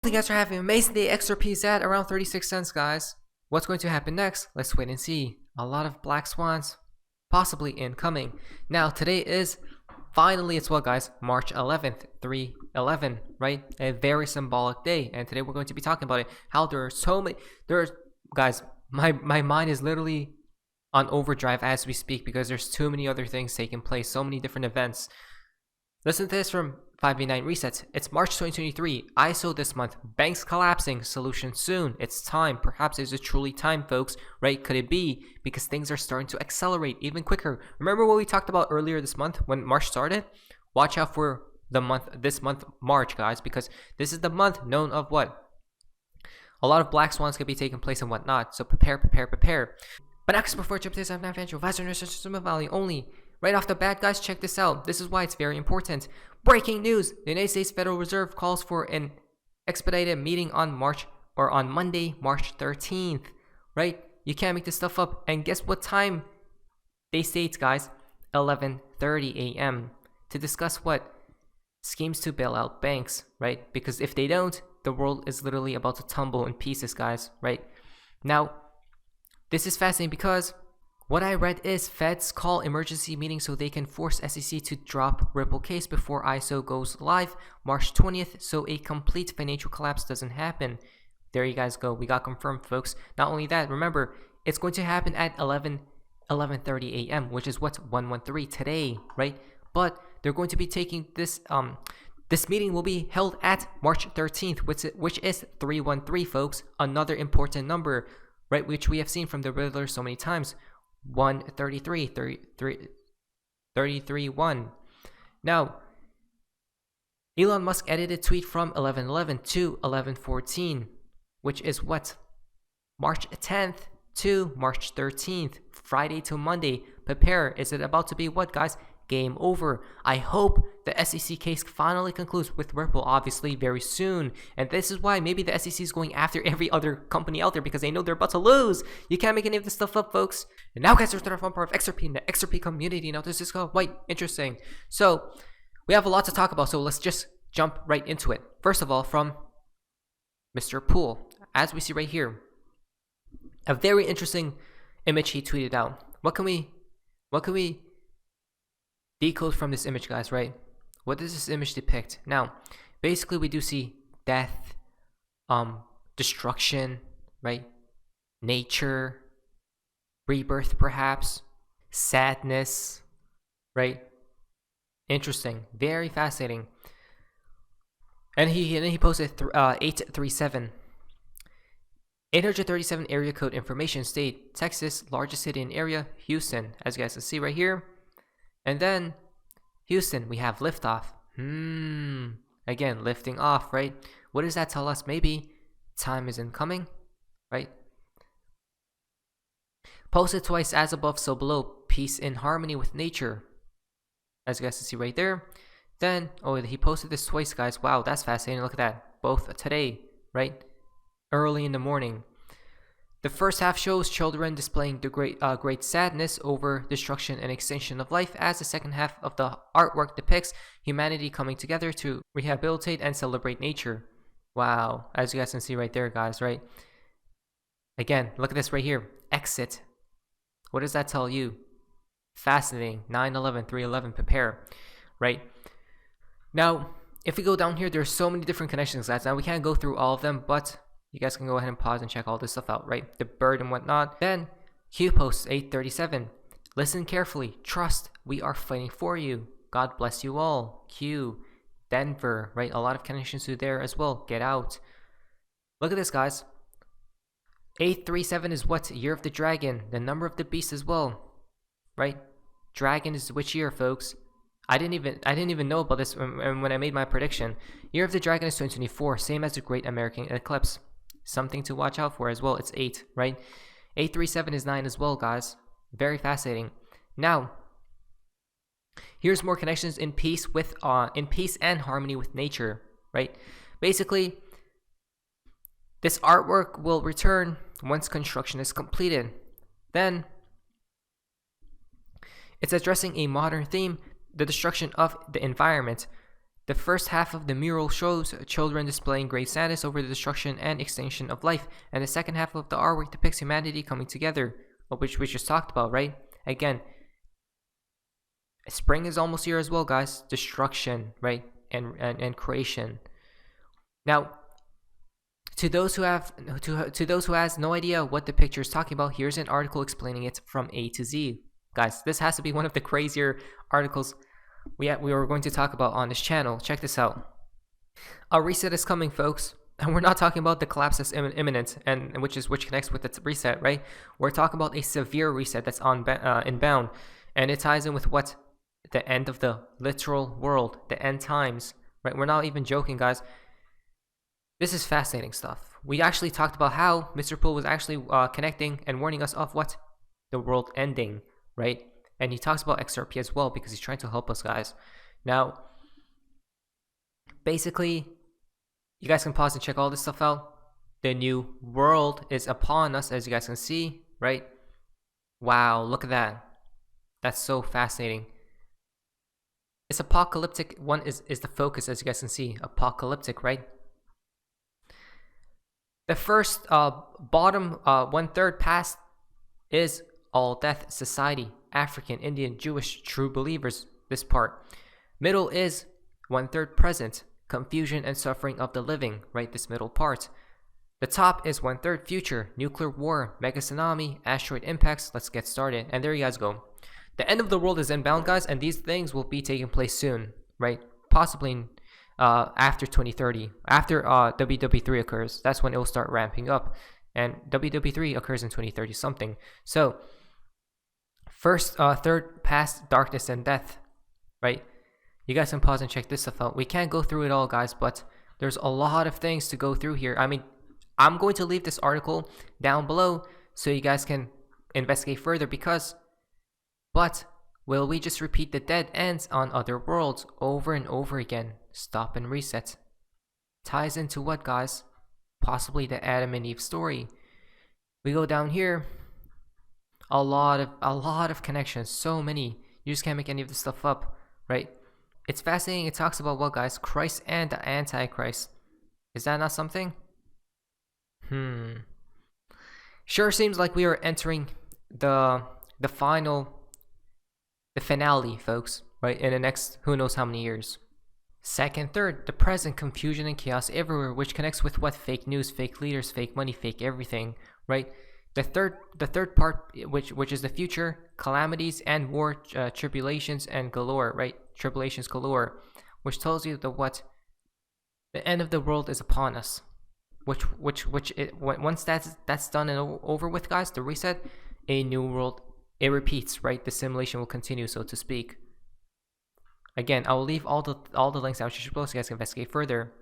You guys are having an amazing day. XRP is at around 36 cents, guys. What's going to happen next? Let's wait and see. A lot of black swans possibly incoming. Now, today is finally, it's what, guys? March 11th, 3/11, right? A very symbolic day. And today we're going to be talking about it. How there are so many, guys, my mind is literally on overdrive as we speak because there's too many other things taking place. So many different events. Listen to this from 5v9 resets. It's March 2023. ISO this month. Banks collapsing. Solution soon. It's time. Perhaps is it truly time, folks? Right? Could it be? Because things are starting to accelerate even quicker. Remember what we talked about earlier this month when March started? Watch out for this month, March, guys, because this is the month known of what? A lot of black swans could be taking place and whatnot. So prepare. But next, before I jump to this, I'm not financial advisor, no such value only. Right off the bat, guys, check this out. This is why it's very important. Breaking news! The United States Federal Reserve calls for an expedited meeting on Monday, March 13th. Right? You can't make this stuff up. And guess what time they state, guys? 11:30 a.m. to discuss what? Schemes to bail out banks, right? Because if they don't, the world is literally about to tumble in pieces, guys, right? Now, this is fascinating because what I read is Feds call emergency meeting so they can force SEC to drop Ripple case before ISO goes live March 20th so a complete financial collapse doesn't happen. There you guys go. We got confirmed, folks. Not only that, remember, it's going to happen at 11:30 a.m., which is what's 113 today, right? But they're going to be taking this this meeting will be held at March 13th, which is 313, folks. Another important number, right, which we have seen from the Riddler so many times. 133, 1. Now, Elon Musk edited tweet from 11:11 to 11:14, which is what? March 10th to March 13th, Friday to Monday. Prepare. Is it about to be what, guys? Game over. I hope the SEC case finally concludes with Ripple, obviously, very soon. And this is why maybe the SEC is going after every other company out there because they know they're about to lose. You can't make any of this stuff up, folks. And now, guys, we're starting fun part of XRP and the XRP community. Now, this is quite interesting. So, we have a lot to talk about, so let's just jump right into it. First of all, from Mr. Pool, as we see right here, a very interesting image he tweeted out. What can we decode from this image, guys, right? What does this image depict? Now, basically, we do see death, destruction, right? Nature, rebirth, perhaps, sadness, right? Interesting, very fascinating. And he posted 837. 837 area code information state, Texas, largest city in area, Houston, as you guys can see right here. And then, Houston, we have liftoff. Again, lifting off, right? What does that tell us? Maybe time is incoming, right? Posted twice, as above, so below. Peace in harmony with nature. As you guys can see right there. Then, he posted this twice, guys. Wow, that's fascinating. Look at that. Both today, right? Early in the morning. The first half shows children displaying the great sadness over destruction and extinction of life, as the second half of the artwork depicts humanity coming together to rehabilitate and celebrate nature. Wow, as you guys can see right there, guys, right? Again, look at this right here. Exit. What does that tell you? Fascinating. 9/11, 3/11, prepare, right? Now, if we go down here, there's so many different connections, guys. Now, we can't go through all of them, but you guys can go ahead and pause and check all this stuff out, right? The bird and whatnot. Then, Q posts 837. Listen carefully. Trust. We are fighting for you. God bless you all. Q. Denver, right? A lot of connections to there as well. Get out. Look at this, guys. 837 is what? Year of the Dragon. The number of the beast as well, right? Dragon is which year, folks? I didn't even know about this when I made my prediction. Year of the Dragon is 2024, same as the Great American Eclipse. Something to watch out for as well. It's 8, right? 837 is 9 as well, guys. Very fascinating. Now, here's more connections in peace and harmony with nature, right? Basically, this artwork will return once construction is completed. Then, it's addressing a modern theme, the destruction of the environment. The first half of the mural shows children displaying great sadness over the destruction and extinction of life, and the second half of the artwork depicts humanity coming together, which we just talked about, right? Again, spring is almost here as well, guys. Destruction, right? And creation. Now, to those who has no idea what the picture is talking about, here's an article explaining it from A to Z. Guys, this has to be one of the crazier articles we were going to talk about on this channel. Check this out. A reset is coming, folks. And we're not talking about the collapse that's imminent, and which connects with the reset, right? We're talking about a severe reset that's inbound, and it ties in with what? The end of the literal world, the end times, right? We're not even joking, guys. This is fascinating stuff. We actually talked about how Mr. Pool was actually connecting and warning us of what? The world ending, right? And he talks about XRP as well because he's trying to help us, guys. Now, basically, you guys can pause and check all this stuff out. The new world is upon us, as you guys can see, right? Wow, look at that. That's so fascinating. This apocalyptic one is the focus, as you guys can see. Apocalyptic, right? The first bottom 1/3 past is all death, society, African, Indian, Jewish, true believers, this part. Middle is 1/3 present, confusion and suffering of the living, right? This middle part. The top is 1/3 future, nuclear war, mega tsunami, asteroid impacts. Let's get started. And there you guys go. The end of the world is inbound, guys, and these things will be taking place soon, right? Possibly after 2030, after WW3 occurs. That's when it will start ramping up, and WW3 occurs in 2030 something. So first 1/3 past darkness and death, right? You guys can pause and check this stuff out. We can't go through it all, guys, but there's a lot of things to go through here. I mean, I'm going to leave this article down below so you guys can investigate further, but will we just repeat the dead ends on other worlds over and over again? Stop and reset. Ties into what, guys? Possibly the Adam and Eve story. We go down here. A lot of connections. So many. You just can't make any of this stuff up, right? It's fascinating. It talks about what, guys? Christ and the Antichrist. Is that not something? Sure seems like we are entering the finale, folks, right? In the next who knows how many years. Second, third, the present, confusion and chaos everywhere, which connects with what? Fake news, fake leaders, fake money, fake everything, right? The third part, which is the future, calamities and war, tribulations and galore, right? Tribulations galore, which tells you the end of the world is upon us. Once that's done and over with, guys, the reset, a new world, it repeats, right? The simulation will continue, so to speak. Again, I will leave all the links out so you guys can investigate further.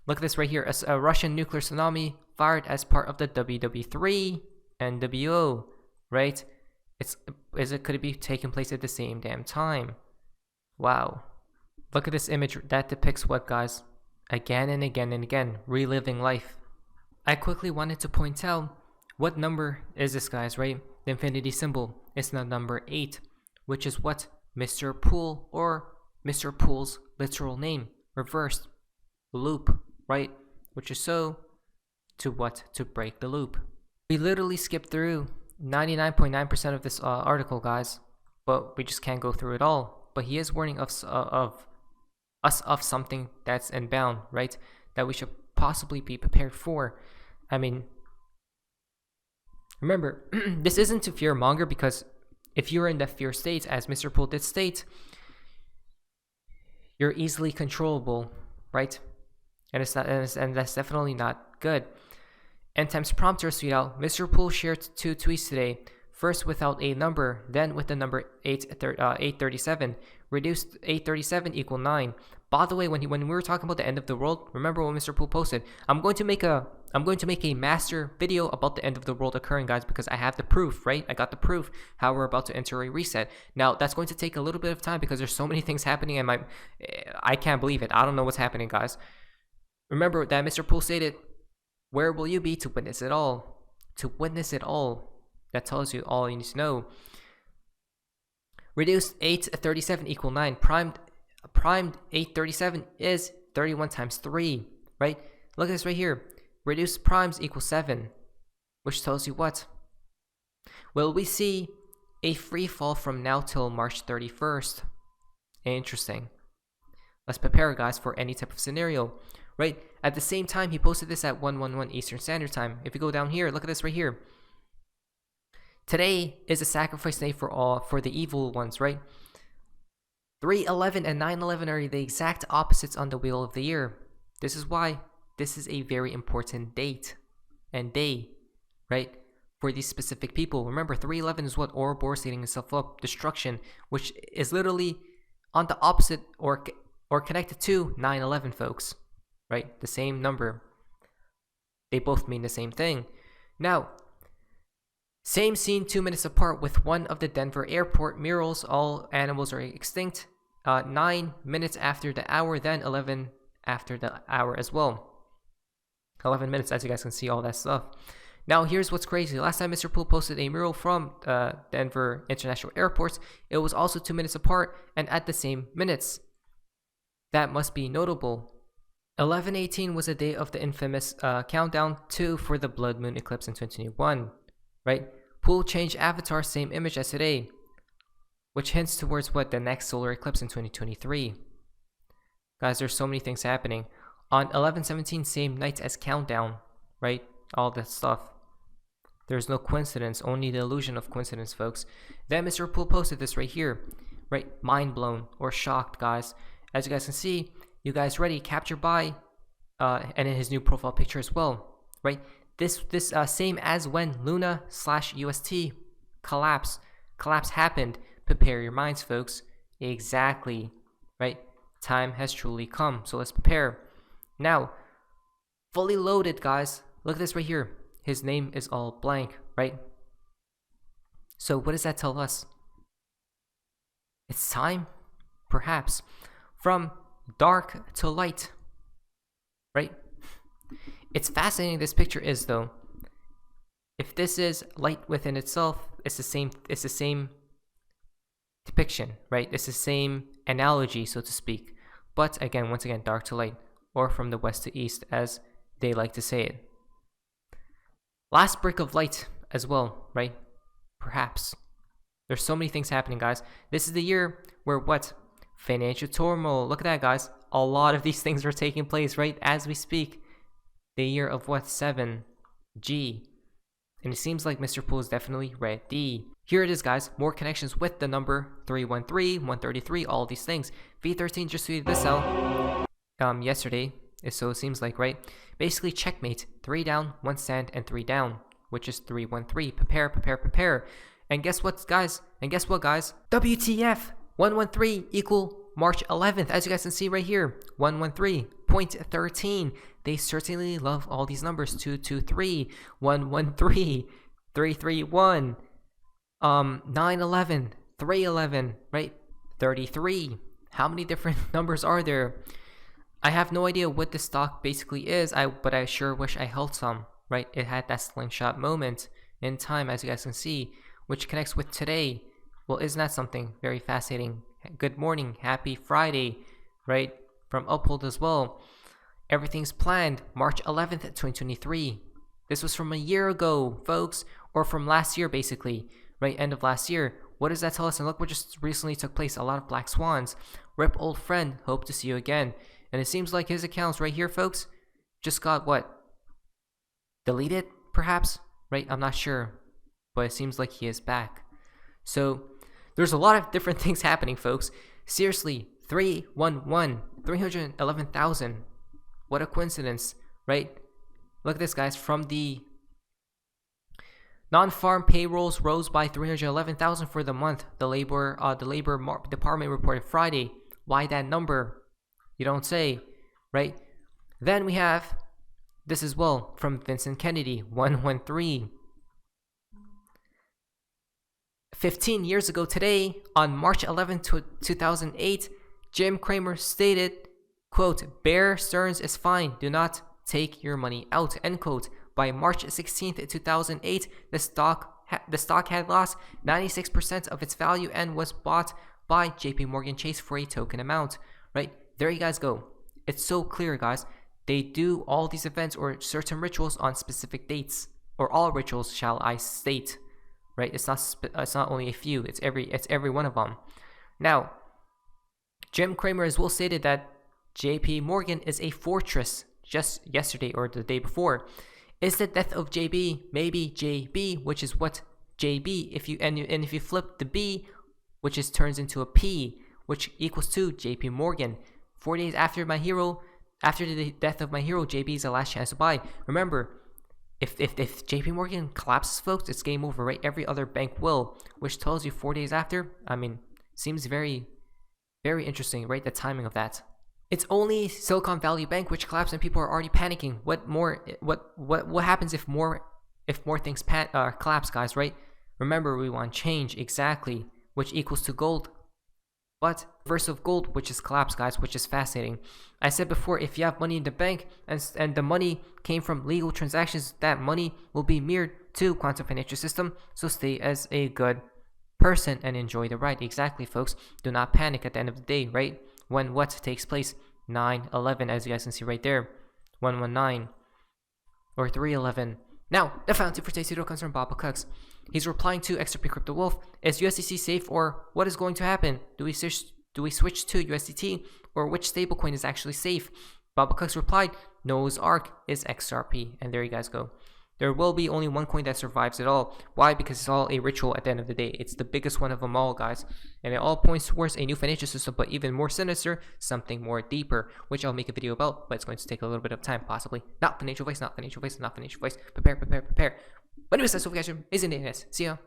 Look at this right here. A Russian nuclear tsunami fired as part of the WW3 and WO, right? Could it be taking place at the same damn time? Wow. Look at this image that depicts what, guys? Again and again and again, reliving life. I quickly wanted to point out what number is this, guys, right? The infinity symbol is the number 8, which is what? Mr. Pool, or Mr. Pool's literal name, reversed loop, right? Which is so to what? To break the loop. We literally skipped through 99.9% of this article, guys, but we just can't go through it all. But he is warning us of something that's inbound, right? That we should possibly be prepared for. I mean, remember, this isn't to fear monger, because if you're in the fear state, as Mr. Pool did state, you're easily controllable, right? And that's definitely not good. End times prompter tweet out. Mr. Pool shared 2 tweets today. First without a number, then with the number 837. Reduced 837 equal 9. By the way, when we were talking about the end of the world, remember what Mr. Pool posted? I'm going to make a master video about the end of the world occurring, guys, because I have the proof, right? I got the proof how we're about to enter a reset. Now that's going to take a little bit of time because there's so many things happening, and I can't believe it. I don't know what's happening, guys. Remember that Mr. Pool stated, "Where will you be to witness it all?" To witness it all. That tells you all you need to know. Reduced 837 equal 9. primed 837 is 31 times 3, right? Look at this right here. Reduced primes equals 7, which tells you what? Will we see a free fall from now till March 31st? Interesting. Let's prepare, guys, for any type of scenario, right? At the same time, he posted this at 1:11 Eastern Standard Time. If you go down here, look at this right here. Today is a sacrifice day for the evil ones, right? 3/11 and 9/11 are the exact opposites on the wheel of the year. This is why this is a very important date and day, right? For these specific people. Remember, 3/11 is what Ouroboros eating itself up, destruction, which is literally on the opposite or connected to 9/11, folks, right? The same number. They both mean the same thing. Now, same scene 2 minutes apart with one of the Denver airport murals. All animals are extinct. 9 minutes after the hour, then 11 after the hour as well. 11 minutes, as you guys can see, all that stuff. Now, here's what's crazy. Last time Mr. Pool posted a mural from Denver International Airport, it was also 2 minutes apart and at the same minutes. That must be notable. 11/18 was the day of the infamous countdown for the blood moon eclipse in 2021, right? Pool changed avatar, same image as today, which hints towards what, the next solar eclipse in 2023. Guys, there's so many things happening. On 11/17, same night as countdown, right? All that stuff. There's no coincidence, only the illusion of coincidence, folks. Then Mr. Pool posted this right here, right? Mind blown or shocked, guys. As you guys can see, you guys ready, captured by, and in his new profile picture as well, right? This same as when Luna/UST collapse happened. Prepare your minds, folks. Exactly, right? Time has truly come, so let's prepare. Now, fully loaded, guys. Look at this right here. His name is all blank, right? So what does that tell us? It's time, perhaps, from dark to light, right? It's fascinating this picture is, though. If this is light within itself, it's the same depiction, right? It's the same analogy, so to speak. But again, once again, dark to light, or from the west to east, as they like to say it. Last brick of light as well, right? Perhaps. There's so many things happening, guys. This is the year where what? Financial turmoil. Look at that, guys. A lot of these things are taking place, right? As we speak. The year of what? 7G. And it seems like Mr. Pool is definitely ready. Here it is, guys. More connections with the number 313, 133, all these things. V13 just tweeted this out yesterday. So it seems like, right? Basically, checkmate. 3 down, 1 stand, and 3 down, which is 313. Prepare, prepare, prepare. And guess what, guys? WTF 113 equal March 11th. As you guys can see right here, 113.13. They certainly love all these numbers. 223, 113, 331, 911, 311, right? 33. How many different numbers are there? I have no idea what this stock basically is, but I sure wish I held some, right? It had that slingshot moment in time, as you guys can see, which connects with today. Well, isn't that something very fascinating? Good morning, happy Friday, right? From Uphold as well. Everything's planned, March 11th, 2023. This was from a year ago, folks, or from last year, basically, right? End of last year. What does that tell us? And look what just recently took place. A lot of black swans. Rip, old friend, hope to see you again. And it seems like his accounts right here, folks, just got what? Deleted, perhaps? Right? I'm not sure. But it seems like he is back. So, there's a lot of different things happening, folks. Seriously, 311, 311,000. What a coincidence, right? Look at this, guys. From the non-farm payrolls rose by 311,000 for the month. The Labor Department reported Friday. Why that number? You don't say, right? Then we have this as well from Vincent Kennedy, 113. 15 years ago today, on March 11, 2008, Jim Cramer stated, quote, Bear Stearns is fine, do not take your money out, end quote. By March 16, 2008, the stock had lost 96% of its value and was bought by JP Morgan Chase for a token amount. right? There you guys go. It's so clear, guys. They do all these events or certain rituals on specific dates, or all rituals, shall I state, right? It's not only a few. It's every one of them. Now, Jim Cramer as well stated that JP Morgan is a fortress. Just yesterday or the day before, is the death of JB maybe JB, which is what JB. If you flip the B, which is turns into a P, which equals to JP Morgan. 4 days after the death of my hero, JB is the last chance to buy. Remember, if JP Morgan collapses, folks, it's game over, right? Every other bank will, which tells you 4 days after. I mean, seems very, very interesting, right? The timing of that. It's only Silicon Valley Bank which collapsed and people are already panicking. What happens if more things collapse, guys, right? Remember, we want change, exactly, which equals to gold. But reverse of gold, which is collapse, guys, which is fascinating. I said before, if you have money in the bank and the money came from legal transactions, that money will be mirrored to quantum financial system. So stay as a good person and enjoy the ride. Exactly, folks. Do not panic at the end of the day, right? When what takes place? 9/11, as you guys can see right there. 119 or 3/11. Now, the fountain for today's video comes from Bob Cooks. He's replying to XRP Crypto Wolf. Is USDC safe, or what is going to happen? Do we switch to USDT, or which stablecoin is actually safe? Bob Cooks replied, Noah's Ark is XRP, and there you guys go. There will be only one coin that survives it all. Why? Because it's all a ritual at the end of the day. It's the biggest one of them all, guys. And it all points towards a new financial system, but even more sinister, something more deeper, which I'll make a video about, but it's going to take a little bit of time, possibly. Not financial advice, not financial advice, not financial advice. Prepare. But anyways, that's what we guys are. Isn't it? See ya.